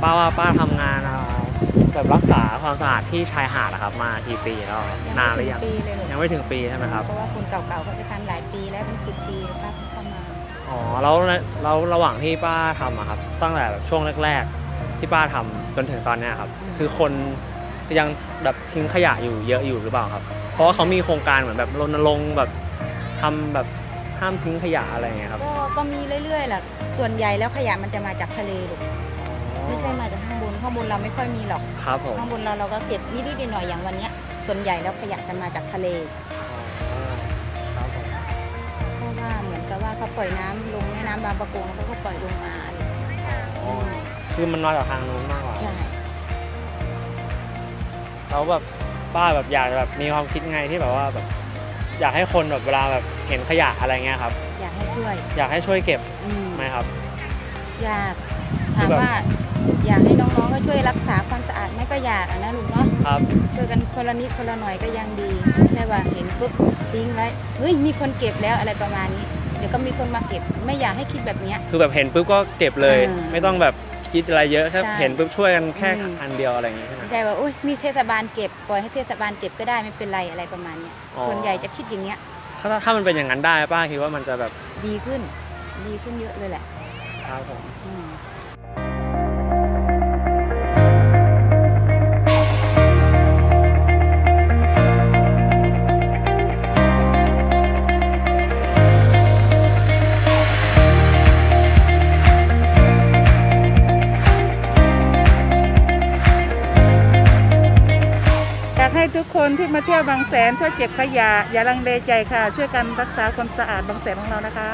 ป้าว่าป้าทำงานแบบรักษาความสะอาดที่ชายหาดนะครับมากี่ปีแล้วนานหรือยังยังไม่ถึงปีใช่ไหมครับเพราะว่าคนเก่าๆเขาจะทำหลายปีแล้วเป็น10 ปีป้าเข้ามาอ๋อแล้วระหว่างที่ป้าทำอะครับตั้งแต่แบบช่วงแรกๆที่ป้าทำจนถึงตอนนี้ครับคือคนยังแบบทิ้งขยะอยู่เยอะอยู่หรือเปล่าครับเพราะว่าเขามีโครงการเหมือนแบบรณรงค์แบบทำแบบห้ามทิ้งขยะอะไรอย่างเงี้ยครับก็มีเรื่อยๆแหละส่วนใหญ่แล้วขยะมันจะมาจากทะเลลูกไม่ใช่มาจากข้างบนเราไม่ค่อยมีหรอกครับผมข้างบนเราก็เก็บนิดๆหน่อยๆอย่างวันนี้ส่วนใหญ่แล้วขยะจะมาจากทะเลครับผมเพราะว่าเหมือนกับว่าเขาปล่อยน้ำลงแม่น้ำบางปะกงแล้วก็ปล่อยลงมาคือมันมาจากทางนู้นมากกว่าใช่แล้วแบบป้าแบบอยากแบบมีความคิดไงที่แบบว่าแบบอยากให้คนแบบเวลาแบบเห็นขยะอะไรเงี้ยครับอยากให้ช่วยเก็บไหมครับอยากถามว่าอยากให้น้องๆก็ช่วยรักษาความสะอาดไม่ก็อยากนะลุงเนาะครับช่วยกันคนละนิดคนละหน่อยก็ยังดีใช่ว่าเห็นปุ๊บทิ้งไว้เฮ้ยมีคนเก็บแล้วอะไรประมาณนี้เดี๋ยวก็มีคนมาเก็บไม่อยากให้คิดแบบนี้คือแบบเห็นปุ๊บก็เก็บเลยไม่ต้องแบบคิดอะไรเยอะแค่เห็นปุ๊บช่วยกันแค่อันเดียวอะไรอย่างงี้ใช่ไหมใช่ว่าอุ้ยมีเทศบาลเก็บปล่อยให้เทศบาลเก็บก็ได้ไม่เป็นไรอะไรประมาณนี้ส่วนใหญ่จะคิดอย่างเงี้ยถ้ามันเป็นอย่างนั้นได้ป้าคิดว่ามันจะแบบดีขึ้นเยอะเลยแหละครับผมอยากให้ทุกคนที่มาเที่ยวบางแสนช่วยเก็บขยะอย่าลังเลใจค่ะช่วยกันรักษาความสะอาดบางแสนของเรานะคะ